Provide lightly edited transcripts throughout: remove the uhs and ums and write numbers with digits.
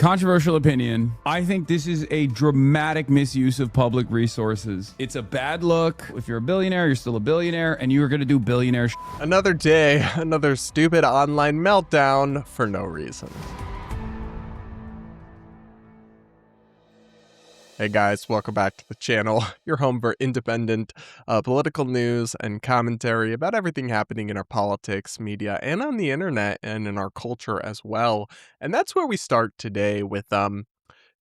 Controversial opinion. I think this is a dramatic misuse of public resources. It's a bad look. If you're a billionaire, you're still a billionaire, and you are going to do billionaire shit. Another day, another stupid online meltdown for no reason. Hey guys, welcome back to the channel, your home for independent political news and commentary about everything happening in our politics, media, and on the internet and in our culture as well. And that's where we start today with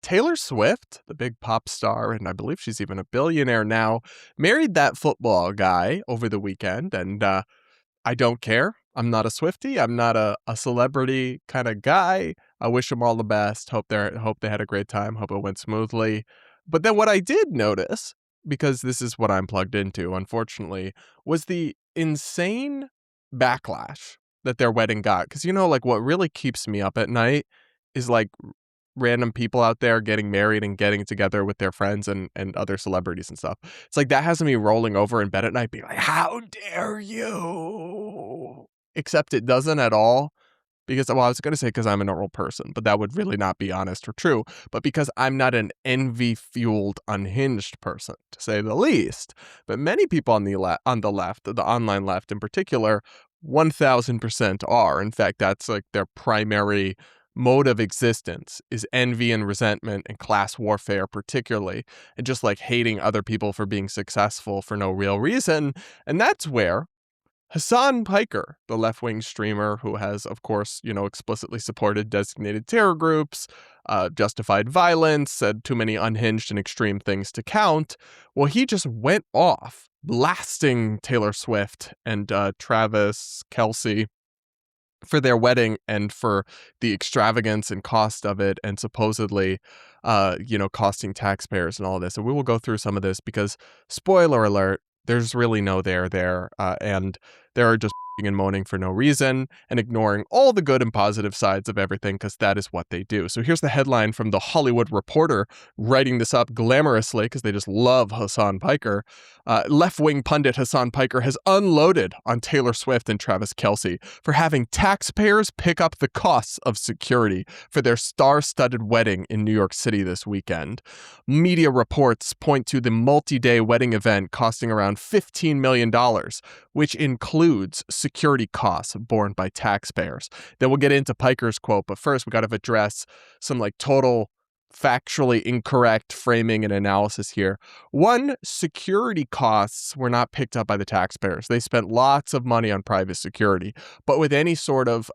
Taylor Swift, the big pop star, and I believe she's even a billionaire now, married that football guy over the weekend, and I don't care. I'm not a Swiftie. I'm not a celebrity kind of guy. I wish them all the best. Hope they had a great time. Hope it went smoothly. But then what I did notice, because this is what I'm plugged into, unfortunately, was the insane backlash that their wedding got. Because, you know, like what really keeps me up at night is like random people out there getting married and getting together with their friends and other celebrities and stuff. It's like that has me rolling over in bed at night being like, how dare you? Except it doesn't at all. Because, well, I was going to say because I'm a normal person, but that would really not be honest or true. But because I'm not an envy-fueled, unhinged person, to say the least. But many people on the left, the online left in particular, 1,000% are. In fact, that's like their primary mode of existence is envy and resentment and class warfare particularly, and just like hating other people for being successful for no real reason. And that's where Hasan Piker, the left-wing streamer who has, of course, explicitly supported designated terror groups, justified violence, said too many unhinged and extreme things to count. Well, he just went off blasting Taylor Swift and Travis Kelce for their wedding and for the extravagance and cost of it and supposedly, costing taxpayers and all this. And we will go through some of this because, spoiler alert, there's really no there, and they're just and moaning for no reason and ignoring all the good and positive sides of everything because that is what they do. So here's the headline from The Hollywood Reporter, writing this up glamorously because they just love Hasan Piker. Left-wing pundit Hasan Piker has unloaded on Taylor Swift and Travis Kelce for having taxpayers pick up the costs of security for their star-studded wedding in New York City this weekend. Media reports point to the multi-day wedding event costing around $15 million, which includes security costs borne by taxpayers. Then we'll get into Piker's quote, but first we got to address some total factually incorrect framing and analysis here. One, security costs were not picked up by the taxpayers. They spent lots of money on private security, but with any sort of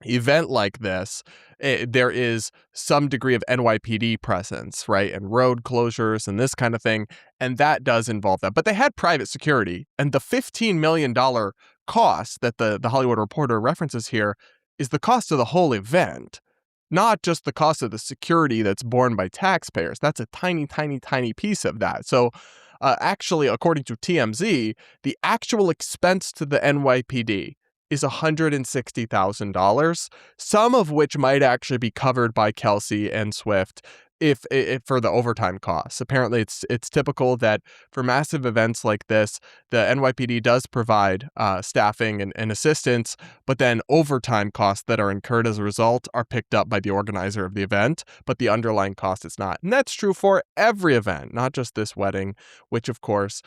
event like this, there is some degree of NYPD presence, right? And road closures and this kind of thing. And that does involve that. But they had private security. And the $15 million cost that the Hollywood Reporter references here is the cost of the whole event, not just the cost of the security that's borne by taxpayers. That's a tiny, tiny, tiny piece of that. So actually, according to TMZ, the actual expense to the NYPD is $160,000, some of which might actually be covered by Kelce and Swift if for the overtime costs. Apparently, it's typical that for massive events like this, the NYPD does provide staffing and assistance, but then overtime costs that are incurred as a result are picked up by the organizer of the event, but the underlying cost is not. And that's true for every event, not just this wedding, which of course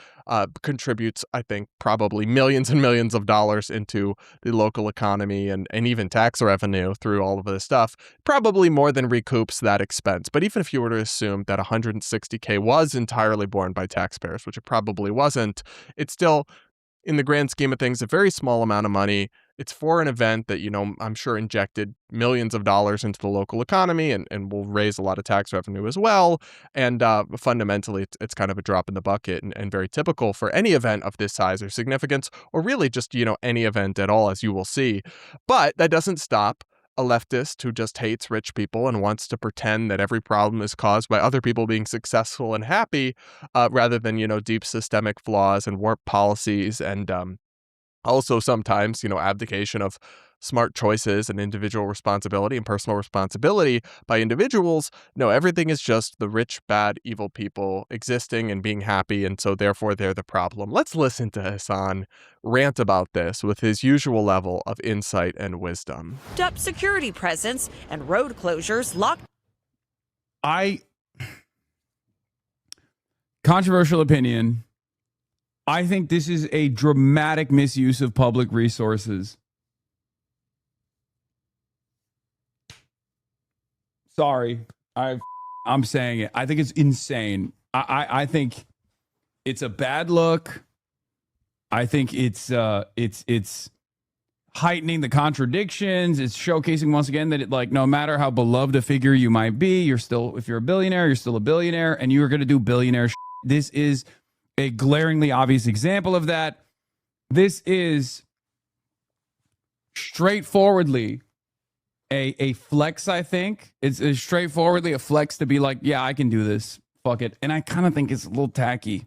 contributes, I think, probably millions and millions of dollars into the local economy and even tax revenue through all of this stuff, probably more than recoups that expense. But even if you were to assume that $160K was entirely borne by taxpayers, which it probably wasn't, it's still, in the grand scheme of things, a very small amount of money. It's for an event that, I'm sure injected millions of dollars into the local economy and will raise a lot of tax revenue as well. And fundamentally, it's kind of a drop in the bucket and very typical for any event of this size or significance, or really just, any event at all, as you will see. But that doesn't stop a leftist who just hates rich people and wants to pretend that every problem is caused by other people being successful and happy, rather than, deep systemic flaws and warped policies and also sometimes, abdication of smart choices and individual responsibility and personal responsibility by individuals. No, everything is just the rich, bad, evil people existing and being happy, and so therefore they're the problem. Let's listen to Hasan rant about this with his usual level of insight and wisdom. Up security presence and road closures locked. Controversial opinion. I think this is a dramatic misuse of public resources. Sorry, I'm saying it. I think it's insane. I think it's a bad look. I think it's heightening the contradictions. It's showcasing once again that no matter how beloved a figure you might be, if you're a billionaire, you're still a billionaire, and you are going to do billionaire shit. This is a glaringly obvious example of that. This is straightforwardly a flex, I think. It's straightforwardly a flex to be like, yeah, I can do this. Fuck it. And I kind of think it's a little tacky.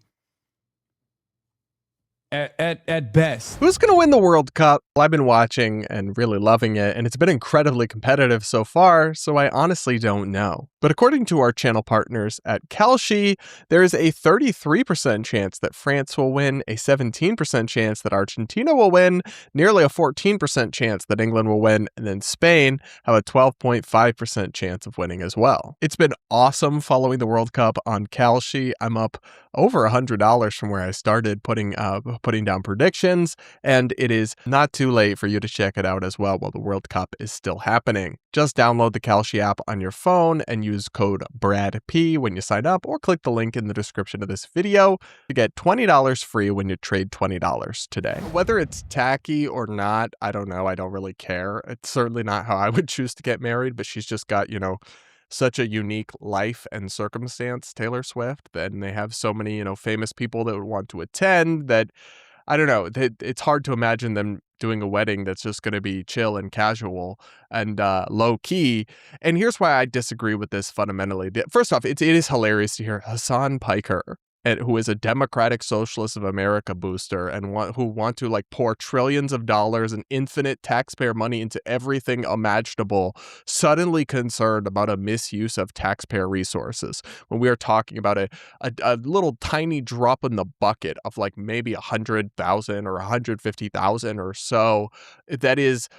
At best. Who's going to win the World Cup? Well, I've been watching and really loving it, and it's been incredibly competitive so far, so I honestly don't know. But according to our channel partners at Kalshi, there is a 33% chance that France will win, a 17% chance that Argentina will win, nearly a 14% chance that England will win, and then Spain have a 12.5% chance of winning as well. It's been awesome following the World Cup on Kalshi. I'm up over $100 from where I started putting down predictions, and it is not too late for you to check it out as well while the World Cup is still happening. Just download the Kalshi app on your phone and use code BRADP when you sign up, or click the link in the description of this video to get $20 free when you trade $20 today. Whether it's tacky or not, I don't know. I don't really care. It's certainly not how I would choose to get married, but she's just got, such a unique life and circumstance, Taylor Swift, and they have so many, famous people that would want to attend that, I don't know, it's hard to imagine them doing a wedding that's just going to be chill and casual and low key. And here's why I disagree with this fundamentally. First off, it is hilarious to hear Hasan Piker, who is a Democratic Socialist of America booster and who want to pour trillions of dollars and infinite taxpayer money into everything imaginable, suddenly concerned about a misuse of taxpayer resources when we are talking about a little tiny drop in the bucket of maybe 100,000 or 150,000 or so. That is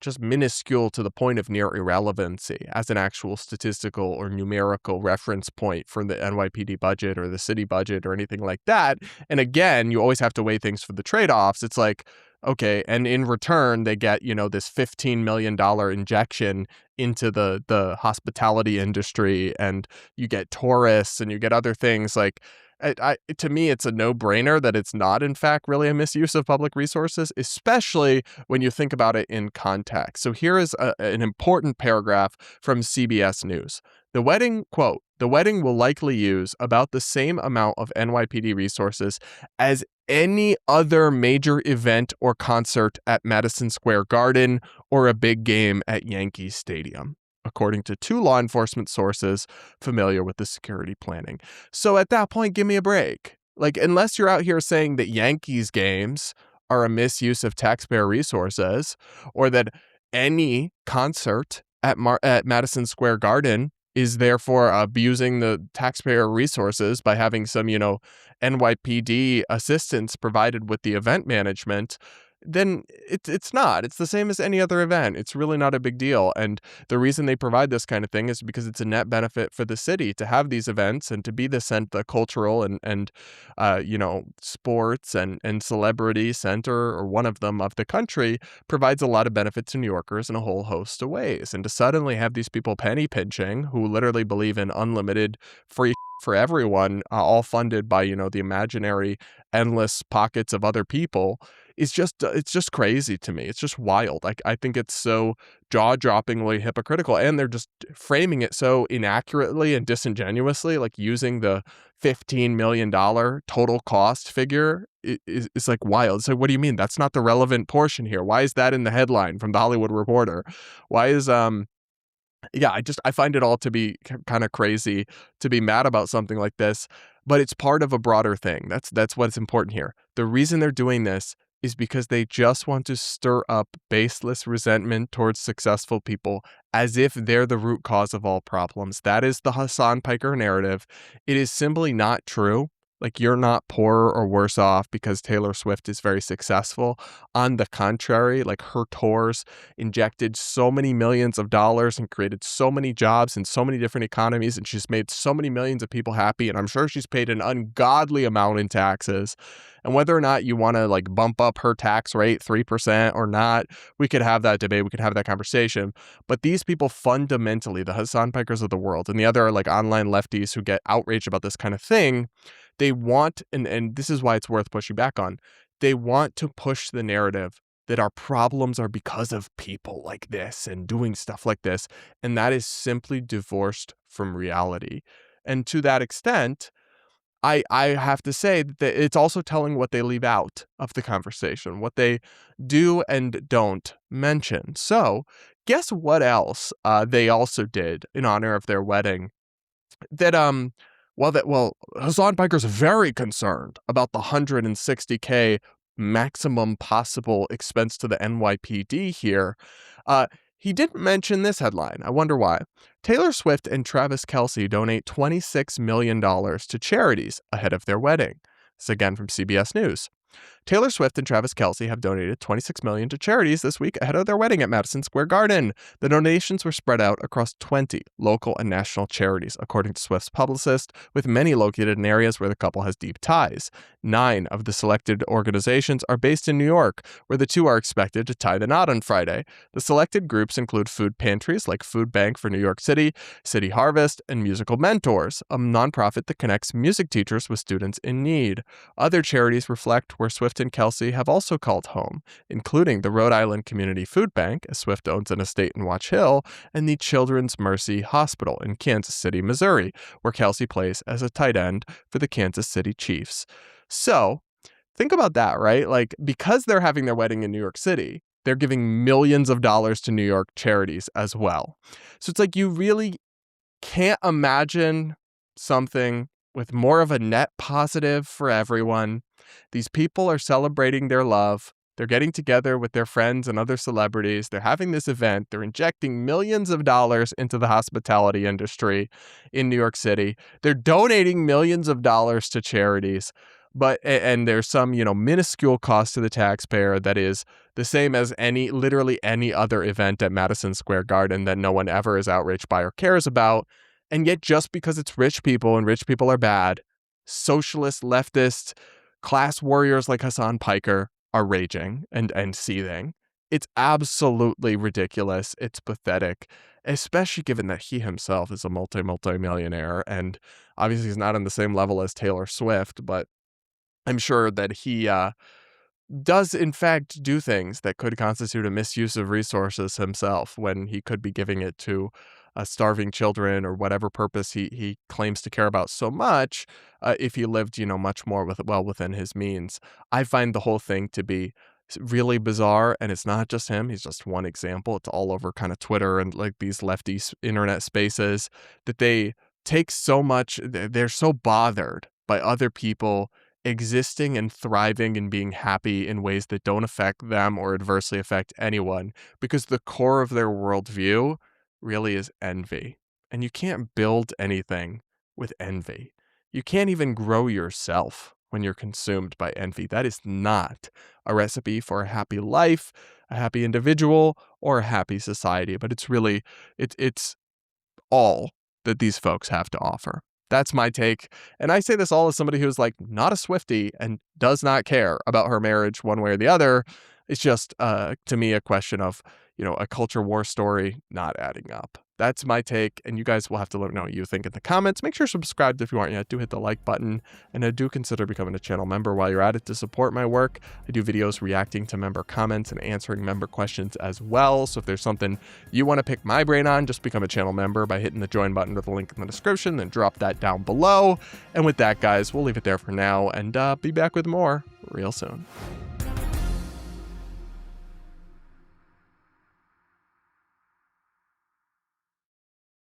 just minuscule to the point of near irrelevancy as an actual statistical or numerical reference point for the NYPD budget or the city budget or anything like that. And again, you always have to weigh things for the trade-offs. It's okay, and in return, they get, this $15 million injection into the hospitality industry, and you get tourists and you get other things. To me, it's a no-brainer that it's not, in fact, really a misuse of public resources, especially when you think about it in context. So here is an important paragraph from CBS News. The wedding, quote, "The wedding will likely use about the same amount of NYPD resources as any other major event or concert at Madison Square Garden or a big game at Yankee Stadium," according to two law enforcement sources familiar with the security planning. So at that point, give me a break. Unless you're out here saying that Yankees games are a misuse of taxpayer resources, or that any concert at Madison Square Garden is therefore abusing the taxpayer resources by having some, NYPD assistance provided with the event management, then it's not. It's the same as any other event. It's really not a big deal. And the reason they provide this kind of thing is because it's a net benefit for the city to have these events and to be the cultural and sports and celebrity center, or one of them, of the country, provides a lot of benefit to New Yorkers in a whole host of ways. And to suddenly have these people penny pinching who literally believe in unlimited free for everyone, all funded by, the imaginary endless pockets of other people, it's just crazy to me. It's just wild. I think it's so jaw-droppingly hypocritical, and they're just framing it so inaccurately and disingenuously, using the $15 million total cost figure is wild. So what do you mean? That's not the relevant portion here. Why is that in the headline from the Hollywood Reporter? Why is I find it all to be kind of crazy to be mad about something like this, but it's part of a broader thing. That's what's important here. The reason they're doing this is because they just want to stir up baseless resentment towards successful people as if they're the root cause of all problems. That is the Hasan Piker narrative. It is simply not true. Like, you're not poorer or worse off because Taylor Swift is very successful. On the contrary, like, her tours injected so many millions of dollars and created so many jobs in so many different economies, and she's made so many millions of people happy, and I'm sure she's paid an ungodly amount in taxes. And whether or not you want to, like, bump up her tax rate 3% or not, we could have that debate, we could have that conversation. But these people fundamentally, the Hasan Pikers of the world and the other, like, online lefties who get outraged about this kind of thing, they want, and this is why it's worth pushing back on, they want to push the narrative that our problems are because of people like this and doing stuff like this. And that is simply divorced from reality. And to that extent, I have to say that it's also telling what they leave out of the conversation, what they do and don't mention. So guess what else they also did in honor of their wedding? That Hasan Piker's very concerned about the $160K maximum possible expense to the NYPD here. He didn't mention this headline. I wonder why. Taylor Swift and Travis Kelce donate $26 million to charities ahead of their wedding. This is again from CBS News. Taylor Swift and Travis Kelce have donated $26 million to charities this week ahead of their wedding at Madison Square Garden. The donations were spread out across 20 local and national charities, according to Swift's publicist, with many located in areas where the couple has deep ties. 9 of the selected organizations are based in New York, where the two are expected to tie the knot on Friday. The selected groups include food pantries like Food Bank for New York City, City Harvest, and Musical Mentors, a nonprofit that connects music teachers with students in need. Other charities reflect where Swift and Kelce have also called home, including the Rhode Island Community Food Bank, as Swift owns an estate in Watch Hill, and the Children's Mercy Hospital in Kansas City, Missouri, where Kelce plays as a tight end for the Kansas City Chiefs. So think about that, right? Like, because they're having their wedding in New York City, they're giving millions of dollars to New York charities as well. So it's like, you really can't imagine something with more of a net positive for everyone. These people are celebrating their love. They're getting together with their friends and other celebrities. They're having this event. They're injecting millions of dollars into the hospitality industry in New York City. They're donating millions of dollars to charities. And there's some, minuscule cost to the taxpayer that is the same as literally any other event at Madison Square Garden that no one ever is outraged by or cares about. And yet, just because it's rich people and rich people are bad, socialist, leftist, class warriors like Hasan Piker are raging and seething. It's absolutely ridiculous. It's pathetic, especially given that he himself is a multi-millionaire. And obviously he's not on the same level as Taylor Swift, but I'm sure that he does in fact do things that could constitute a misuse of resources himself, when he could be giving it to starving children or whatever purpose he claims to care about so much, if he lived, much more within his means. I find the whole thing to be really bizarre, and it's not just him. He's just one example. It's all over kind of Twitter and like these lefty internet spaces, that they take so much, they're so bothered by other people existing and thriving and being happy in ways that don't affect them or adversely affect anyone, because the core of their worldview really is envy. And you can't build anything with envy. You can't even grow yourself when you're consumed by envy. That is not a recipe for a happy life, a happy individual, or a happy society. But it's really, it's all that these folks have to offer. That's my take. And I say this all as somebody who's like not a Swiftie and does not care about her marriage one way or the other. It's just, to me, a question of, a culture war story not adding up. That's my take, and you guys will have to let me know what you think in the comments. Make sure you're subscribed if you aren't yet. Do hit the like button, and do consider becoming a channel member while you're at it to support my work. I do videos reacting to member comments and answering member questions as well. So if there's something you want to pick my brain on, just become a channel member by hitting the join button or the link in the description, then drop that down below. And with that, guys, we'll leave it there for now, and be back with more real soon.